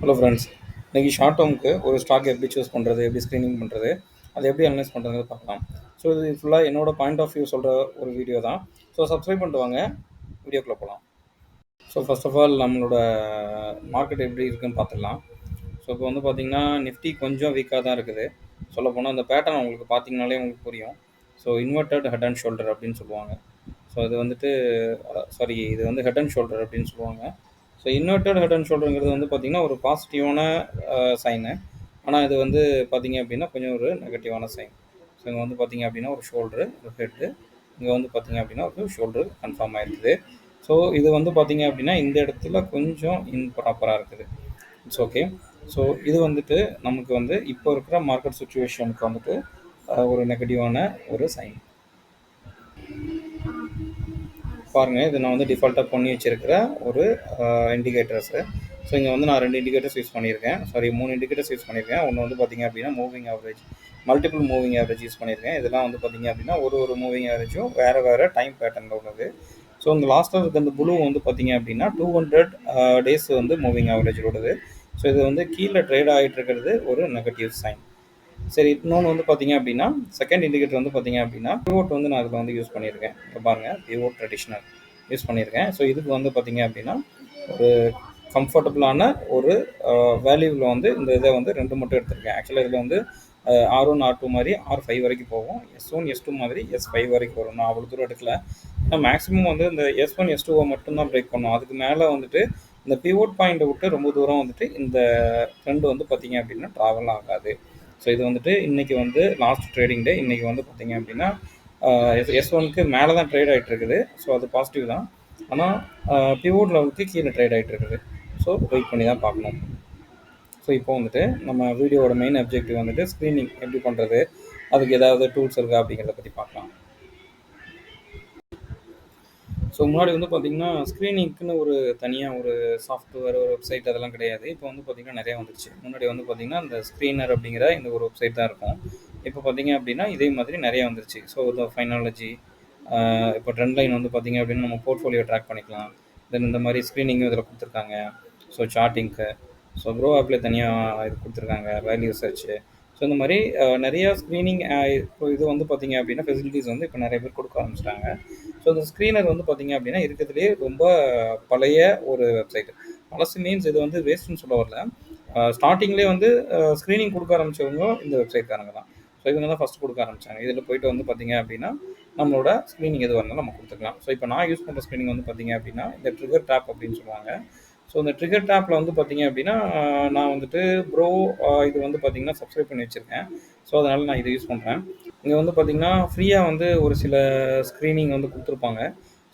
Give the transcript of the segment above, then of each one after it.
Hello friends. இன்றைக்கி short டேர்முக்கு ஒரு stock எப்படி சூஸ் பண்ணுறது, எப்படி ஸ்க்ரீனிங் பண்ணுறது, அதை எப்படி அனலைஸ் பண்ணுறதுங்கிறத பார்க்கலாம். ஸோ இது ஃபுல்லாக என்னோட பாயிண்ட் ஆஃப் வியூ சொல்கிற ஒரு வீடியோ தான். ஸோ சப்ஸ்கிரைப் பண்ணிட்டு வாங்க, வீடியோக்குள்ளே போகலாம். ஸோ ஃபர்ஸ்ட் ஆஃப் ஆல் நம்மளோட மார்க்கெட் எப்படி இருக்குன்னு பார்த்துடலாம். ஸோ இப்போ வந்து பார்த்திங்கன்னா நிஃப்டி கொஞ்சம் வீக்காக தான் இருக்குது. சொல்லப்போனால் அந்த பேட்டர்ன் உங்களுக்கு பார்த்தீங்கனாலே உங்களுக்கு புரியும். So inverted head and shoulder அப்படின்னு சொல்லுவாங்க. ஸோ இது வந்துட்டு இது வந்து ஹெட் அண்ட் ஷோல்டர் அப்படின்னு சொல்லுவாங்க. ஸோ இன்வெர்டட் ஹெட் அண்ட் ஷோல்டருங்கிறது வந்து பார்த்திங்கன்னா ஒரு பாசிட்டிவான சைனு. ஆனால் இது வந்து பார்த்திங்க அப்படின்னா கொஞ்சம் ஒரு நெகட்டிவான சைன். ஸோ இங்கே வந்து பார்த்திங்க அப்படின்னா ஒரு ஷோல்டரு, ஒரு ஹெட்டு, இங்கே வந்து பார்த்திங்க அப்படின்னா ஒரு ஷோல்டரு கன்ஃபார்ம் ஆகிருக்குது. ஸோ இது வந்து பார்த்திங்க அப்படின்னா இந்த இடத்துல கொஞ்சம் இம்ப்ராப்பராக இருக்குது. It's okay. ஸோ இது வந்துட்டு நமக்கு வந்து இப்போ இருக்கிற மார்க்கெட் சுச்சுவேஷனுக்கு வந்துட்டு ஒரு நெகட்டிவான ஒரு சைன். பாருங்கள், இது நான் வந்து டிஃபால்ட்டாக பண்ணி வச்சுருக்கிற ஒரு இண்டிகேட்டர்ஸு. ஸோ இங்கே வந்து நான் 2 இண்டிகேட்டர்ஸ் யூஸ் பண்ணியிருக்கேன். 3 இண்டிகேட்டர்ஸ் யூஸ் பண்ணியிருக்கேன். ஒன்று வந்து பார்த்திங்க அப்படின்னா moving average, multiple moving average use பண்ணியிருக்கேன். இதெல்லாம் வந்து பார்த்திங்க அப்படின்னா ஒரு மூவிங் ஆவரேஜும் வேறு டைம் பேட்டர்னில் உள்ளது. ஸோ இந்த லாஸ்ட்டாக இருக்க இந்த ப்ளூ வந்து பார்த்திங்க அப்படின்னா 200 டேஸ் வந்து மூவிங் ஆவரேஜ் உள்ளது. ஸோ இது வந்து கீழே ட்ரேட் ஆகிட்டு இருக்கிறது ஒரு நெகட்டிவ் சைன். சரி, இன்னொன்று வந்து பார்த்திங்க அப்படின்னா செகண்ட் இண்டிகேட்டர் வந்து பார்த்திங்க அப்படின்னா பிவோட் வந்து நான் இதில் வந்து யூஸ் பண்ணியிருக்கேன். இப்போ பாருங்கள், பிவோட் ட்ரெடிஷ்னல் யூஸ் பண்ணியிருக்கேன். ஸோ இதுக்கு வந்து பார்த்திங்க அப்படின்னா ஒரு கம்ஃபர்டபுளான ஒரு வேல்யூவில் வந்து இந்த இதை வந்து 2 மட்டும் எடுத்திருக்கேன். ஆக்சுவலாக இதில் வந்து R1 R2 மாதிரி R5 வரைக்கும் போகும், S1 S2 மாதிரி S5 வரைக்கும் வரும். நான் அவ்வளோ தூரம் எடுக்கல. ஆனால் மேக்ஸிமம் வந்து இந்த S1 S2 மட்டும்தான் பிரேக் பண்ணும். அதுக்கு மேலே வந்துட்டு இந்த பிவோட் பாயிண்ட்டை விட்டு ரொம்ப தூரம் வந்துட்டு இந்த ட்ரெண்ட் வந்து பார்த்திங்க அப்படின்னா ட்ராவல் ஆகாது. ஸோ இது வந்துட்டு இன்றைக்கி வந்து லாஸ்ட் ட்ரேடிங் டே. இன்றைக்கி வந்து பார்த்திங்க அப்படின்னா S1க்கு மேலே தான் ட்ரேட் ஆகிட்டு இருக்குது. ஸோ அது பாசிட்டிவ் தான். ஆனால் பிவோட் லெவலுக்கு கீழே ட்ரேட் ஆகிட்டு இருக்குது. ஸோ வெயிட் பண்ணி தான் பார்க்கணும். ஸோ இப்போ வந்துட்டு நம்ம வீடியோவோட மெயின் அப்ஜெக்டிவ் வந்துட்டு ஸ்க்ரீனிங் எப்படி பண்ணுறது, அதுக்கு ஏதாவது டூல்ஸ் இருக்கா அப்படிங்கிறத பற்றி பார்க்கலாம். ஸோ முன்னாடி வந்து பார்த்திங்கன்னா ஸ்க்ரீனிங்க்குன்னு ஒரு தனியாக ஒரு சாஃப்ட்வேர், ஒரு வெப்சைட் அதெல்லாம் கிடையாது. இப்போ வந்து பார்த்திங்கன்னா நிறையா வந்துருச்சு. முன்னாடி வந்து பார்த்திங்கன்னா இந்த ஸ்க்ரீனர் அப்படிங்கிற இந்த ஒரு வெப்சைட் தான் இருக்கும். இப்போ பார்த்திங்க அப்படின்னா இதே மாதிரி நிறையா வந்துருச்சு. ஸோ இந்த ஃபைனாலஜி, இப்போ ட்ரெண்ட் லைன் வந்து பார்த்திங்க அப்படின்னா நம்ம போர்ட்ஃபோலியோ ட்ராக் பண்ணிக்கலாம். தென் இந்த மாதிரி ஸ்க்ரீனிங்கும் இதில் கொடுத்துருக்காங்க. ஸோ சார்ட்டிங்க்கு, ஸோ க்ரோ ஆப்பில் தனியாக இது கொடுத்துருக்காங்க, வேல்யூ சர்ச்சு. ஸோ இந்த மாதிரி நிறையா ஸ்க்ரீனிங் இப்போ இது வந்து பார்த்திங்க அப்படின்னா ஃபெசிலிட்டிஸ் வந்து இப்போ நிறைய பேர் கொடுக்க ஆரம்பிச்சிட்டாங்க. ஸோ இந்த ஸ்க்ரீனர் வந்து பார்த்திங்க அப்படின்னா இருக்கிறதுலே ரொம்ப பழைய ஒரு வெப்சைட். பழசு மீன்ஸ் இது வந்து வேஸ்ட்டுன்னு சொல்ல வரல. ஸ்டார்டிங்லேயே வந்து ஸ்க்ரீனிங் கொடுக்க ஆரம்பித்தவங்க இந்த வெப்சைட்காரங்க தான். ஸோ இவங்க தான் ஃபஸ்ட்டு கொடுக்க ஆரம்பித்தாங்க. இதில் போய்ட்டு வந்து பார்த்திங்க அப்படின்னா நம்மளோட ஸ்க்ரீனிங் எது வரனாலும் நம்ம கொடுத்துக்கலாம். ஸோ இப்போ நான் யூஸ் பண்ணுற ஸ்க்ரீனிங் வந்து பார்த்திங்க அப்படின்னா இந்த ட்ரிகர் டேப் அப்படின்னு சொல்லுவாங்க. ஸோ இந்த ட்ரிகர் டேப்பில் வந்து பார்த்திங்க அப்படின்னா நான் வந்துட்டு இது வந்து பார்த்திங்கன்னா சப்ஸ்கிரைப் பண்ணி வச்சுருக்கேன். ஸோ அதனால் நான் இதை யூஸ் பண்ணுறேன். இங்கே வந்து பார்த்திங்கன்னா ஃப்ரீயாக வந்து ஒரு சில ஸ்க்ரீனிங் வந்து கொடுத்துருப்பாங்க.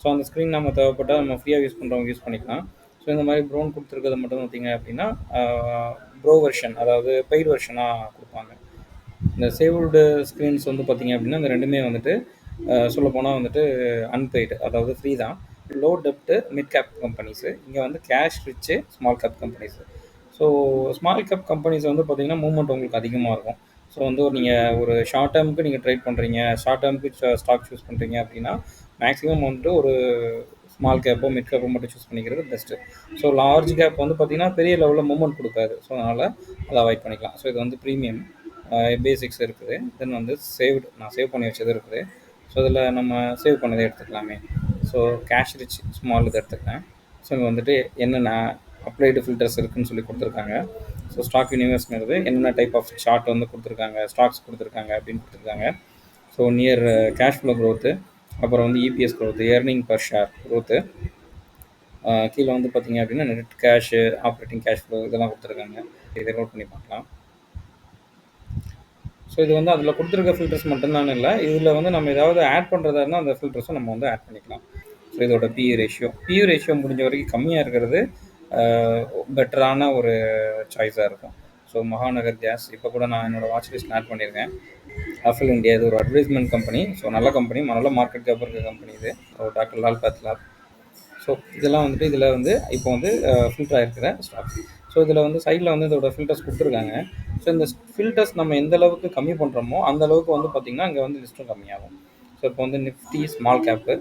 ஸோ அந்த ஸ்க்ரீன் நம்ம தேவைப்பட்டால் நம்ம ஃப்ரீயாக யூஸ் பண்ணுறவங்க யூஸ் பண்ணிக்கலாம். ஸோ இந்த மாதிரி ப்ரோன் கொடுத்துருக்கிறது மட்டும் பார்த்திங்க அப்படின்னா ப்ரோ வெர்ஷன், அதாவது பெய்டு வெர்ஷனாக கொடுப்பாங்க. இந்த சேவ்டு ஸ்க்ரீன்ஸ் வந்து பார்த்திங்க அப்படின்னா இந்த ரெண்டுமே வந்துட்டு சொல்லப்போனால் வந்துட்டு அன்பெய்டு, அதாவது ஃப்ரீ தான். லோ டெப்ட்டு மிட் கேப் கம்பெனிஸு, இங்கே வந்து cash rich small cap companies. So small cap companies வந்து பார்த்திங்கன்னா மூவ்மெண்ட் உங்களுக்கு அதிகமாக இருக்கும். ஸோ வந்து நீங்கள் ஒரு ஷார்ட் டேர்முக்கு நீங்கள் ட்ரேட் பண்ணுறீங்க, ஷார்ட் டேர்முக்கு ஸ்டாக் சூஸ் பண்ணுறீங்க அப்படின்னா மேக்ஸிமம் வந்துட்டு ஒரு ஸ்மால் கேப்போ மிட் கேப்போ மட்டும் சூஸ் பண்ணிக்கிறது பெஸ்ட்டு. ஸோ லார்ஜ் கேப் வந்து பார்த்திங்கன்னா பெரிய லெவலில் மூவ்மெண்ட் கொடுக்காது. ஸோ அதனால் அதை அவாய்ட் பண்ணிக்கலாம். ஸோ இது வந்து ப்ரீமியம் பேசிக்ஸ் இருக்குது. தென் வந்து நான் சேவ் பண்ணி வச்சது இருக்குது. ஸோ இதில் நம்ம சேவ் பண்ணதை எடுத்துக்கலாமே. ஸோ கேஷ் ரிச் ஸ்மால் இது எடுத்துக்கிறேன். ஸோ இங்கே வந்துட்டு என்னென்ன அப்ளைடு ஃபில்டர்ஸ் இருக்குதுன்னு சொல்லி கொடுத்துருக்காங்க. ஸோ ஸ்டாக் யூனிவர்ஸ்ங்கிறது என்னென்ன டைப் ஆஃப் சார்ட் வந்து கொடுத்துருக்காங்க, ஸ்டாக்ஸ் கொடுத்துருக்காங்க அப்படின்னு கொடுத்துருக்காங்க. So near cash flow growth, அப்புறம் வந்து EPS growth, earning per share growth, கீழே வந்து பார்த்திங்க அப்படின்னா net cash, operating cash flow இதெல்லாம் கொடுத்துருக்காங்க. இதை நோட் பண்ணி பார்க்கலாம். ஸோ இது வந்து அதில் கொடுத்துருக்க ஃபில்டர்ஸ் மட்டும்தான் இல்லை, இதில் வந்து நம்ம ஏதாவது ஆட் பண்ணுறதா இருந்தால் அந்த ஃபில்டர்ஸும் நம்ம வந்து ஆட் பண்ணிக்கலாம். ஸோ இதோட பிஇ ரேஷியோ முடிஞ்ச வரைக்கும் கம்மியாக இருக்கிறது பெட்டரான ஒரு சாய்ஸாக இருக்கும். ஸோ மகாநகர் கேஸ் இப்போ கூட நான் என்னோடய வாட்ச் லிஸ்ட் ஆட் பண்ணியிருக்கேன். அஃபில் இந்தியா, இது ஒரு அட்வர்டைஸ்மெண்ட் கம்பெனி. ஸோ நல்ல கம்பெனி, நல்ல மார்க்கெட் கேப் இருக்க கம்பெனி இது. டாக்டர் லால் பேத்லாப். ஸோ இதெல்லாம் வந்துட்டு இதில் வந்து இப்போ வந்து ஃபில்டர் ஆகிருக்கிற ஸ்டாக். ஸோ இதில் வந்து சைடில் வந்து இதோட ஃபில்டர்ஸ் கொடுத்துருக்காங்க. ஸோ இந்த ஃபில்டர்ஸ் நம்ம எந்த அளவுக்கு கம்மி பண்ணுறோமோ அந்த அளவுக்கு வந்து பார்த்திங்கன்னா இங்கே வந்து லிஸ்ட்டும் கம்மியாகும். ஸோ இப்போ வந்து நிஃப்டி ஸ்மால் கேப்பு,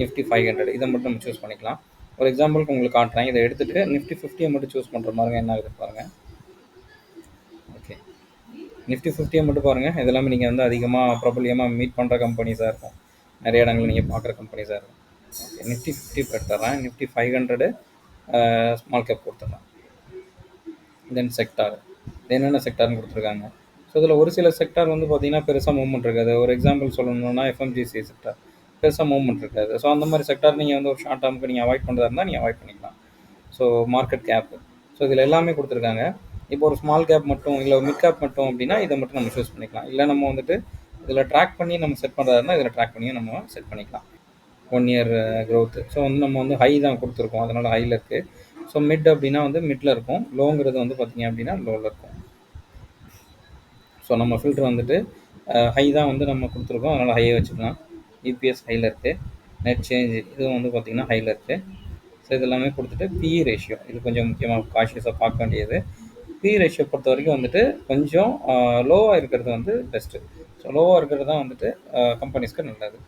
நிஃப்டி 500 இதை மட்டும் நம்ம சூஸ் பண்ணிக்கலாம். ஒரு எக்ஸாம்பிளுக்கு உங்களுக்கு காட்டுறேன். இதை எடுத்துட்டு நிஃப்டி 50 மட்டும் சூஸ் பண்ணுற பாருங்க என்ன ஆகுது பாருங்க. ஓகே, நிஃப்டி 50 மட்டும் பாருங்க. இதெல்லாமே நீங்கள் வந்து அதிகமாக பிரபலியமாக மீட் பண்ணுற கம்பெனிஸாக இருக்கும். நிறைய இடங்கள் நீங்கள் பார்க்குற கம்பெனிஸாக இருக்கும். ஓகே, நிஃப்டி 50 எடுத்துறேன். நிஃப்டி 500 ஸ்மால் கேப் கொடுத்துட்றேன். தென் செக்டார் என்னென்ன செக்டார்னு கொடுத்துருக்காங்க. ஸோ இதில் ஒரு சில செக்டார் வந்து பார்த்தீங்கன்னா பெருசாக மூவ்மெண்ட் இருக்காது. ஒரு எக்ஸாம்பிள் சொல்லணும்னா எஃப்எம்ஜிசி செக்டார் பெருசாக மூவ்மெண்ட் இருக்காது. ஸோ அந்த மாதிரி செக்டார் நீங்கள் வந்து ஒரு ஷார்ட் டேர்முக்கு நீங்கள் அவாய்ட் பண்ணுறதா இருந்தால் நீங்கள் அவாய்ட் பண்ணிக்கலாம். ஸோ மார்க்கெட் கேப், ஸோ இதில் எல்லாமே கொடுத்துருக்காங்க. இப்போ ஒரு ஸ்மால் கேப் மட்டும் இல்லை மிட் கேப் மட்டும் அப்படின்னா இதை மட்டும் நம்ம சூஸ் பண்ணிக்கலாம். இல்லை நம்ம வந்துட்டு இதில் ட்ராக் பண்ணி நம்ம செட் பண்ணுறதா இருந்தால் இதில் ட்ராக் பண்ணியும் நம்ம செட் பண்ணிக்கலாம். 1 இயர் க்ரோத்து. ஸோ வந்து நம்ம வந்து ஹை தான் கொடுத்துருக்கோம், அதனால் ஹையில் இருக்குது. ஸோ மிட் அப்படின்னா வந்து மிட்டில் இருக்கும். லோங்கிறது வந்து பார்த்திங்க அப்படின்னா லோவில் இருக்கும். ஸோ நம்ம ஃபில்டர் வந்துட்டு ஹை தான் வந்து நம்ம கொடுத்துருக்கோம், அதனால் ஹையை வச்சுக்கலாம். இபிஎஸ் ஹையில் இருக்குது. நெட் சேஞ்ச் இதுவும் வந்து பார்த்திங்கன்னா ஹையில் இருக்குது. ஸோ இது எல்லாமே கொடுத்துட்டு பிஇ ரேஷியோ இது கொஞ்சம் முக்கியமாக காஷியஸாக பார்க்க வேண்டியது. பிஇ ரேஷியோ பொறுத்த வரைக்கும் வந்துட்டு கொஞ்சம் லோவாக இருக்கிறது வந்து பெஸ்ட்டு. ஸோ லோவாக இருக்கிறது தான் வந்துட்டு கம்பெனிஸ்க்கு நல்லது.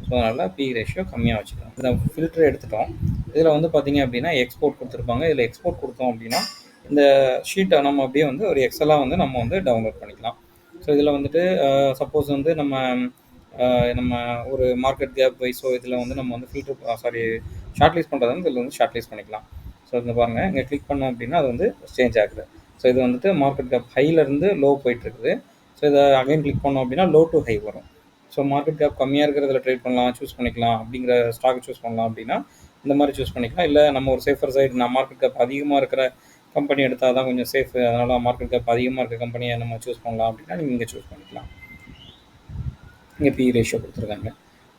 ஸோ அதனால் பிஇ ரேஷியோ கம்மியாக வச்சுக்கலாம். இந்த ஃபில்டர் எடுத்துட்டோம். இதில் வந்து பார்த்திங்க அப்படின்னா எக்ஸ்போர்ட் கொடுத்துருப்பாங்க. இதில் எக்ஸ்போர்ட் கொடுத்தோம் அப்படின்னா இந்த ஷீட்டை நம்ம அப்படியே வந்து ஒரு எக்ஸலாக வந்து நம்ம வந்து டவுன்லோட் பண்ணிக்கலாம். ஸோ இதில் வந்துட்டு சப்போஸ் வந்து நம்ம ஒரு மார்க்கெட் கேப் வைஸோ இதில் வந்து நம்ம வந்து ஷார்ட் லிஸ்ட் பண்ணுறது வந்து இதில் வந்து ஷார்ட் லிஸ்ட் பண்ணிக்கலாம். ஸோ இந்த பாருங்கள், இங்கே கிளிக் பண்ணோம் அப்படின்னா அது வந்து சேஞ்ச் ஆகுது. ஸோ இது வந்துட்டு மார்க்கெட் கேப் ஹையிலேருந்து லோ போயிட்டுருக்குது. ஸோ இதை அகைன் கிளிக் பண்ணோம் அப்படின்னா லோ டு ஹை வரும். ஸோ மார்க்கெட் கேப் கம்மியாக இருக்கிறதுல ட்ரேட் பண்ணலாம், சூஸ் பண்ணிக்கலாம். அப்படிங்கிற ஸ்டாக் சூஸ் பண்ணலாம் அப்படின்னா இந்த மாதிரி சூஸ் பண்ணிக்கலாம். இல்லை நம்ம ஒரு சேஃபர் சைடு மார்க்கெட் கேப் அதிகமாக இருக்கிற கம்பெனி எடுத்தால் தான் கொஞ்சம் சேஃபு, அதனால் மார்க்கெட் கேப் அதிகமாக இருக்க கம்பெனியை நம்ம சூஸ் பண்ணலாம் அப்படின்னா நீங்கள் இங்கே சூஸ் பண்ணிக்கலாம். இங்கே பிஇ ரேஷியோ கொடுத்துருக்காங்க.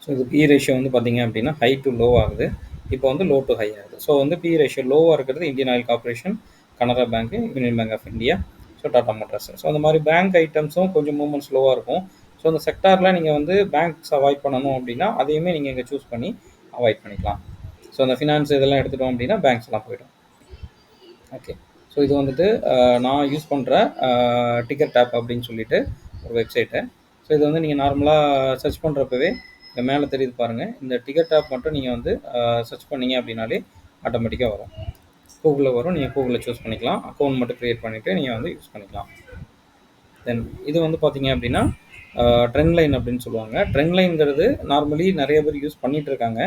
ஸோ இது பிஇ ரேஷியோ வந்து பார்த்திங்க அப்படின்னா ஹை டு லோ ஆகுது. இப்போ வந்து லோ டு ஹை ஆகுது. ஸோ வந்து பிஇ ரேஷியோ லோவாக இருக்கிறது Indian Oil Corporation, Canara bank, Union Bank of India, so Tata Motors. So அந்த மாதிரி பேங்க் ஐட்டம்ஸும் கொஞ்சம் மூவ்மெண்ட்ஸ் லோவாக இருக்கும். ஸோ அந்த செக்டாரில் நீங்கள் வந்து பேங்க்ஸ் அவாய்ட் பண்ணணும் அப்படின்னா அதையுமே நீங்கள் இங்கே சூஸ் பண்ணி அவாய்ட் பண்ணிக்கலாம். ஸோ அந்த ஃபினான்ஸ் இதெல்லாம் எடுத்துட்டோம் அப்படின்னா பேங்க்ஸ்லாம் போய்டும். ஓகே, ஸோ இது வந்துட்டு நான் யூஸ் பண்ணுற டிக்கெட் டேப் அப்படின்னு சொல்லிட்டு ஒரு வெப்சைட்டு. ஸோ இது வந்து நீங்கள் நார்மலாக சர்ச் பண்ணுறப்பவே இந்த மேலே தெரியுது பாருங்கள், இந்த டிக்கெட் டேப் மட்டும் நீங்கள் வந்து சர்ச் பண்ணிங்க அப்படின்னாலே ஆட்டோமேட்டிக்காக வரும். கூகுளில் வரும், நீங்கள் கூகுளில் சூஸ் பண்ணிக்கலாம். அக்கௌண்ட் மட்டும் க்ரியேட் பண்ணிவிட்டு நீங்கள் வந்து யூஸ் பண்ணிக்கலாம். தென் இது வந்து பார்த்தீங்க அப்படின்னா ட்ரெண்ட் லைன் அப்படின்னு சொல்லுவாங்க. ட்ரெண்ட் லைன்ங்கிறது நார்மலி நிறைய பேர் யூஸ் பண்ணிகிட்டு இருக்காங்க.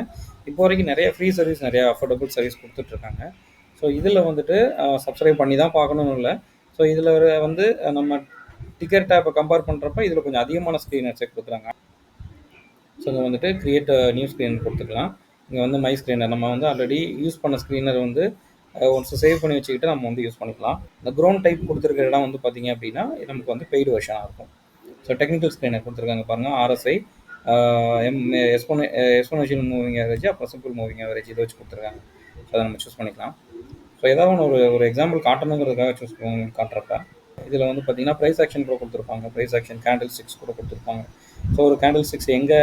இப்போ வரைக்கும் நிறைய ஃப்ரீ சர்வீஸ், நிறையா அஃபோர்டபுள் சர்வீஸ் கொடுத்துட்ருக்காங்க. ஸோ இதில் வந்துட்டு சப்ஸ்கிரைப் பண்ணி தான் பார்க்கணும்னு இல்லை. ஸோ இதில் வந்து நம்ம டிக்கெட் ஆப்பை கம்பேர் பண்ணுறப்ப இதில் கொஞ்சம் அதிகமான ஸ்க்ரீனர்ஸை கொடுக்குறாங்க. ஸோ இங்கே வந்துட்டு கிரியேட் நியூ ஸ்க்ரீனர் கொடுத்துக்கலாம். இங்கே வந்து மை ஸ்க்ரீனர் நம்ம வந்து ஆல்ரெடி யூஸ் பண்ண ஸ்க்ரீனர் வந்து ஒன்ஸ் சேவ் பண்ணி வச்சுக்கிட்டு நம்ம வந்து யூஸ் பண்ணிக்கலாம். இந்த க்ரோன் டைப் கொடுத்துருக்கிற இடம் வந்து பார்த்திங்க அப்படின்னா நமக்கு வந்து பெய்டு வெர்ஷனாக இருக்கும். ஸோ டெக்னிக்கல் ஸ்க்ரீனர் கொடுத்துருக்காங்க பாருங்கள், RSI, எக்ஸ்போனென்ஷியல் மூவிங் ஆவரேஜ், அப்புறம் சிம்பிள் மூவிங் ஆவரேஜ் இதை வச்சு கொடுத்துருக்காங்க. ஸோ அதை நம்ம சூஸ் பண்ணிக்கலாம். ஸோ ஏதாவது ஒரு எக்ஸாம்பிள் காட்டணுங்கிறதுக்காக சூஸ் காட்டுறப்ப இதில் வந்து பார்த்திங்கன்னா ப்ரைஸ் ஆக்ஷன் கூட கொடுத்துருப்பாங்க. ப்ரைஸ் ஆக்ஷன் கேண்டில் ஸ்டிக்ஸ் கூட கொடுத்துருப்பாங்க. ஸோ ஒரு கேண்டில் ஸ்டிக்ஸ் எங்கே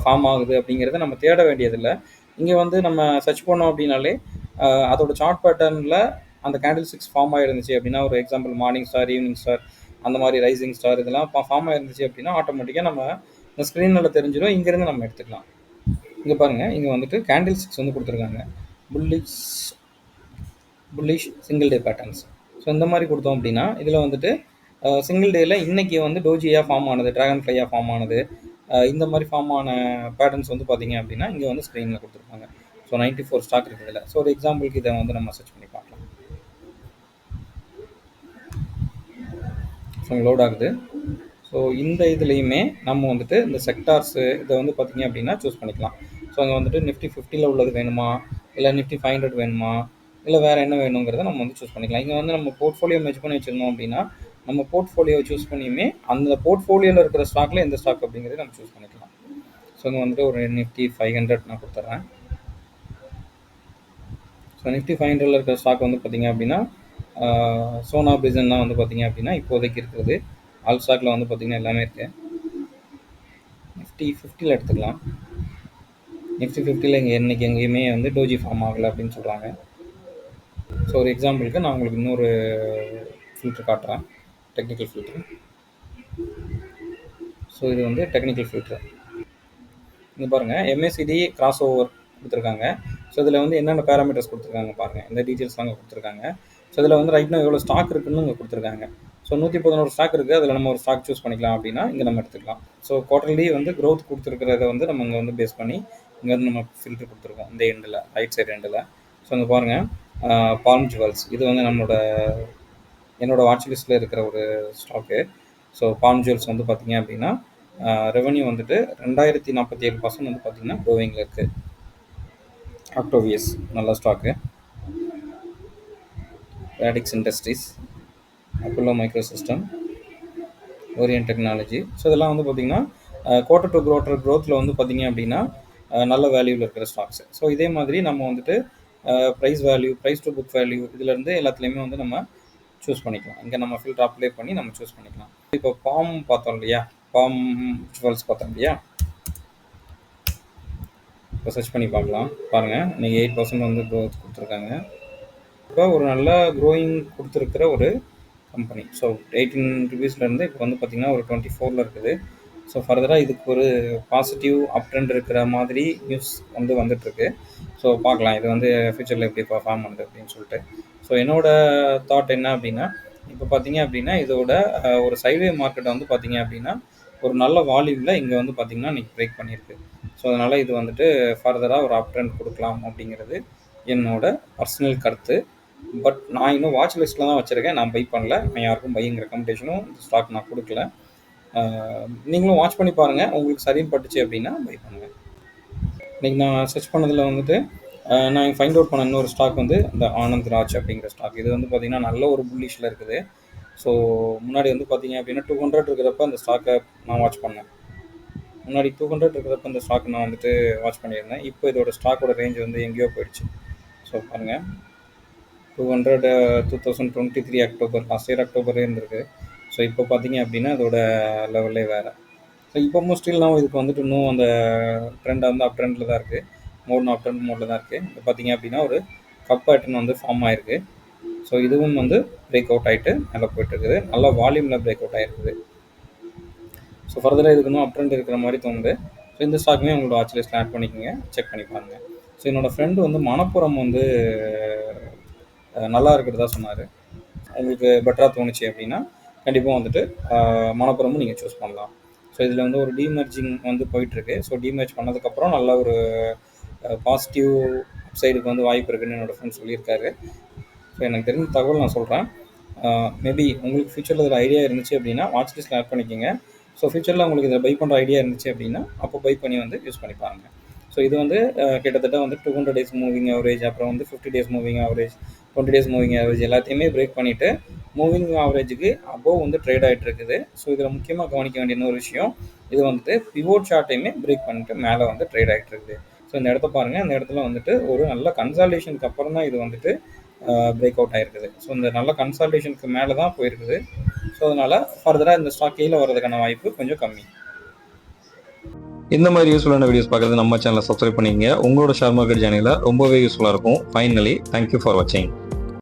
ஃபார்ம் ஆகுது அப்படிங்கிறத நம்ம தேட வேண்டியதில்லை. இங்கே வந்து நம்ம சர்ச் பண்ணோம் அப்படின்னாலே அதோட சார்ட் பேட்டர்னில் அந்த கேண்டில் ஸ்டிக்ஸ் ஃபார்ம் ஆகிருந்துச்சு அப்படின்னா, ஒரு example morning star, evening star, அந்த மாதிரி ரைசிங் ஸ்டார் இதெல்லாம் ஃபார்ம் ஆகிருந்துச்சு அப்படின்னா ஆட்டோமேட்டிக்காக நம்ம இந்த ஸ்க்ரீனில் தெரிஞ்சிடும். இங்கேருந்து நம்ம எடுத்துக்கலாம். இங்கே பாருங்கள், இங்கே வந்துட்டு கேண்டில் ஸ்டிக்ஸ் வந்து கொடுத்துருக்காங்க, bullish single day patterns. So இந்த மாதிரி கொடுத்தோம் அப்படின்னா இதில் வந்துட்டு சிங்கிள் டேயில் இன்றைக்கி வந்து டோஜியாக ஃபார்ம் ஆனது, ட்ராகன் ஃப்ளையாக ஃபார்ம் ஆனது, இந்த மாதிரி ஃபார்ம் ஆன பேட்டர்ன்ஸ் வந்து பார்த்திங்க அப்படின்னா இங்கே வந்து ஸ்க்ரீனில் கொடுத்துருப்பாங்க. ஸோ 94 ஸ்டாக் இருக்குதுல்ல. ஸோ ஒரு எக்ஸாம்பிளுக்கு இதை வந்து நம்ம சர்ச் பண்ணி பார்க்கலாம். ஸோ லோட் ஆகுது. ஸோ இந்த இதுலேயுமே நம்ம வந்துட்டு இந்த செக்டார்ஸு இதை வந்து பார்த்திங்க அப்படின்னா சூஸ் பண்ணிக்கலாம். ஸோ அங்கே வந்துட்டு நிஃப்டி 50 உள்ளது வேணுமா, இல்லை நிஃப்டி 500 வேணுமா, இல்லை வேறு என்ன வேணுங்கிறத நம்ம வந்து சூஸ் பண்ணிக்கலாம். இங்கே வந்து நம்ம போர்ட்ஃபோலியோ மெச் பண்ணி வச்சுருந்தோம் அப்படின்னா நம்ம போர்ட்ஃபோலியோவை சூஸ் பண்ணியுமே அந்த போர்ட்ஃபோலியோவில் இருக்கிற ஸ்டாக்கில் எந்த ஸ்டாக் அப்படிங்கிறத நம்ம சூஸ் பண்ணிக்கலாம். ஸோ இங்கே வந்துட்டு ஒரு நிஃப்டி 500 நான் கொடுத்துட்றேன். ஸோ நிஃப்டி 500 இருக்கிற ஸ்டாக் வந்து பார்த்திங்க அப்படின்னா சோனா பிசன் தான் வந்து பார்த்திங்க அப்படின்னா இப்போதைக்கு இருக்கிறது. ஆல் ஸ்டாக்கில் வந்து பார்த்திங்கன்னா எல்லாமே இருக்குது. நிஃப்டி 50 எடுத்துக்கலாம். நிஃப்டி 50 இங்கே இன்றைக்கி எங்கேயுமே வந்து டோஜி ஃபார்ம் ஆகலை அப்படின்னு சொல்கிறாங்க. ஸோ ஒரு எக்ஸாம்பிளுக்கு நான் உங்களுக்கு இன்னொரு ஃபில்ட்ரு காட்டுறேன், டெக்னிக்கல் ஃபில்ட்ரு. ஸோ இது வந்து டெக்னிக்கல் ஃபில்ட்ரு. இங்கே பாருங்கள், MACD கிராஸ் ஓவர் கொடுத்துருக்காங்க. ஸோ இதில் வந்து என்னென்ன பேராமீட்டர்ஸ் கொடுத்துருக்காங்க பாருங்கள், இந்த டீட்டெயில்ஸ் அங்கே கொடுத்துருக்காங்க. ஸோ இதில் வந்து ரைட்னா எவ்வளோ ஸ்டாக் இருக்குன்னு இங்கே கொடுத்துருக்காங்க. ஸோ 111 ஸ்டாக் இருக்குது, அதில் நம்ம ஒரு ஸ்டாக் சூஸ் பண்ணிக்கலாம் அப்படின்னா இங்கே நம்ம எடுத்துக்கலாம். ஸோ குவார்டர்லி வந்து க்ரோத் கொடுத்துருக்கிறத வந்து நம்ம இங்கே வந்து பேஸ் பண்ணி இங்கே வந்து நம்ம ஃபில்டர் கொடுத்துருக்கோம் இந்த எண்டில், ரைட் சைடு எண்டில். ஸோ இங்கே பாருங்கள், பால்ம் ஜுவல்ஸ் இது வந்து என்னோட வாட்ச் லிஸ்ட்டில் இருக்கிற ஒரு ஸ்டாக்கு. ஸோ பால்ம் ஜுவல்ஸ் வந்து பார்த்தீங்க அப்படின்னா ரெவன்யூ வந்துட்டு 2047% வந்து பார்த்தீங்கன்னா க்ரோவிங்கில் இருக்குது. ஆக்டோவியஸ் நல்ல stock. Radix Industries, Apollo Micro System, Orient Technology. So இதெல்லாம் வந்து பார்த்திங்கன்னா குவார்ட்டர் டு க்ரோத்தில் வந்து பார்த்திங்க அப்படின்னா நல்ல வேல்யூவில் இருக்கிற ஸ்டாக்ஸ். ஸோ இதே மாதிரி நம்ம வந்துட்டு price value, price to book value இதுலேருந்து எல்லாத்துலேயுமே வந்து நம்ம சூஸ் பண்ணிக்கலாம். இங்கே நம்ம ஃபில்டர் அப்ளை பண்ணி நம்ம சூஸ் பண்ணிக்கலாம். இப்போ பாம் பார்த்தோம் இல்லையா, பாம் ஜுவல்ஸ் பார்த்தோம் இல்லையா, இப்போ சர்ச் பண்ணி பார்க்கலாம். பாருங்கள், இன்றைக்கி 8% வந்து க்ரோத் கொடுத்துருக்காங்க. இப்போ ஒரு நல்ல க்ரோயிங் கொடுத்துருக்கிற ஒரு கம்பெனி. ஸோ 18 rupeesலேருந்து இப்போ வந்து பார்த்திங்கன்னா ஒரு 24 இருக்குது. ஸோ ஃபர்தராக இதுக்கு ஒரு பாசிட்டிவ் அப் ட்ரெண்ட் இருக்கிற மாதிரி நியூஸ் வந்து வந்துட்டுருக்கு. ஸோ பார்க்கலாம் இது வந்து ஃப்யூச்சரில் எப்படி பர்ஃபார்ம் பண்ணுது அப்படின்னு சொல்லிட்டு. ஸோ என்னோடய தாட் என்ன அப்படின்னா, இப்போ பார்த்தீங்க அப்படின்னா இதோட ஒரு சைட்வே மார்க்கெட்டை வந்து பார்த்தீங்க அப்படின்னா ஒரு நல்ல வால்யூமில் இங்கே வந்து பார்த்திங்கன்னா இன்றைக்கி பிரேக் பண்ணியிருக்கு. ஸோ அதனால் இது வந்துட்டு ஃபர்தராக ஒரு அப் ட்ரெண்ட் கொடுக்கலாம் அப்படிங்கிறது என்னோட பர்சனல் கருத்து. பட் நான் இன்னும் வாட்ச் லிஸ்ட்டில் தான் வச்சுருக்கேன், நான் பை பண்ணல. நான் யாருக்கும் பையிங் ரெக்கமெண்டேஷனும் இந்த ஸ்டாக் நான் கொடுக்கல. நீங்களும் வாட்ச் பண்ணி பாருங்கள், உங்களுக்கு சரின்னு பட்டுச்சு அப்படின்னா பை பண்ணுங்கள். இன்றைக்கி நான் சர்ச் பண்ணதில் வந்துட்டு நான் ஃபைண்ட் அவுட் பண்ண இன்னொரு ஸ்டாக் வந்து இந்த ஆனந்த் ராஜ் அப்படிங்கிற ஸ்டாக். இது வந்து பார்த்திங்கன்னா நல்ல ஒரு புல்லிஷில் இருக்குது. ஸோ முன்னாடி வந்து பார்த்திங்க அப்படின்னா 200 இருக்கிறப்ப அந்த ஸ்டாக்கை நான் வாட்ச் பண்ணேன். முன்னாடி 200 இருக்கிறப்ப இந்த ஸ்டாக் நான் வந்துட்டு வாட்ச் பண்ணியிருந்தேன். இப்போ இதோட ஸ்டாக்கோட ரேஞ்ச் வந்து எங்கேயோ போயிடுச்சு. ஸோ பாருங்கள், 200 2023 அக்டோபர், லாஸ்ட் இயர் அக்டோபரே இருந்திருக்கு. ஸோ இப்போ பார்த்தீங்க அப்படின்னா அதோட லெவலே வேறு. ஸோ இப்போவும் ஸ்டில் நான் இதுக்கு வந்துட்டு இன்னும் அந்த ட்ரெண்ட் வந்து அப் ட்ரெண்டில் தான் இருக்குது, அப் ட்ரெண்ட் மோடில் தான் இருக்குது. இப்போ பார்த்தீங்க அப்படின்னா ஒரு கப் பேட்டர்ன் வந்து ஃபார்ம் ஆகிருக்கு. ஸோ இதுவும் வந்து பிரேக் அவுட் ஆகிட்டு நல்லா போய்ட்டுருக்குது, நல்ல வால்யூமில் பிரேக் அவுட் ஆகிருக்குது. ஸோ ஃபர்தராக இதுக்கு இன்னும் அப் ட்ரெண்ட் இருக்கிற மாதிரி தோணுது. ஸோ இந்த ஸ்டாக்குமே உங்களோட வாட்ச் லிஸ்ட்டில் ஆட் பண்ணிக்கோங்க, செக் பண்ணி பாருங்கள். ஸோ என்னோடய ஃப்ரெண்டு வந்து மணப்புரம் வந்து நல்லா இருக்கிறதா சொன்னார். உங்களுக்கு பெட்டராக தோணுச்சு அப்படின்னா கண்டிப்பாக வந்துட்டு மணப்புரமும் நீங்கள் சூஸ் பண்ணலாம். ஸோ இதில் வந்து ஒரு டீமர்ஜிங் வந்து போயிட்டுருக்கு. ஸோ டீமர்ஜ் பண்ணதுக்கப்புறம் நல்ல ஒரு பாசிட்டிவ் சைடுக்கு வந்து வாய்ப்பு இருக்குதுன்னு என்னோடய ஃப்ரெண்ட் சொல்லியிருக்காரு. ஸோ எனக்கு தெரிஞ்ச தகவல் நான் சொல்கிறேன். மேபி உங்களுக்கு ஃப்யூச்சரில் இதில் ஐடியா இருந்துச்சு அப்படின்னா வாட்ச் லிஸ்ட்டில் ஆட் பண்ணிக்கோங்க. ஸோ ஃப்யூச்சரில் உங்களுக்கு இதில் பை பண்ணுற ஐடியா இருந்துச்சு அப்படின்னா அப்போ பை பண்ணி வந்து யூஸ் பண்ணி பாருங்கள். ஸோ இது வந்து கிட்டத்தட்ட வந்து 200 days மூவிங் ஆவரேஜ், அப்புறம் வந்து 50 days moving average, 20 days moving average எல்லாத்தையுமே பிரேக் பண்ணிவிட்டு மூவிங் ஆவரேஜுக்கு அபோவ் வந்து ட்ரேட் ஆகிட்டு இருக்குது. ஸோ இதில் முக்கியமாக கவனிக்க வேண்டிய இன்னொரு விஷயம், இது வந்துட்டு பிவோட் சார்ட்டையுமே பிரேக் பண்ணிட்டு மேலே வந்து ட்ரேட் ஆகிட்டு இருக்குது. ஸோ இந்த இடத்த பாருங்கள், இந்த இடத்துல வந்துட்டு ஒரு நல்ல கன்சால்டேஷனுக்கு அப்புறம் தான் இது வந்துட்டு பிரேக் அவுட் ஆகிருக்குது. ஸோ இந்த நல்ல கன்சால்டேஷனுக்கு மேலே தான் போயிருக்குது. ஸோ அதனால் ஃபர்தராக இந்த ஸ்டாக் கீழே வர்றதுக்கான வாய்ப்பு கொஞ்சம் கம்மி. இந்த மாதிரி யூஸ்ஃபுல்லான வீடியோஸ் பார்க்குறது நம்ம சேனலை சப்ஸ்கிரைப் பண்ணிக்கங்க. உங்களோட ஷேர் மார்க்கெட் ஜேர்னியில் ரொம்பவே யூஸ்ஃபுல்லாக இருக்கும். ஃபைனலி தேங்க்யூ ஃபார் வாட்சிங்.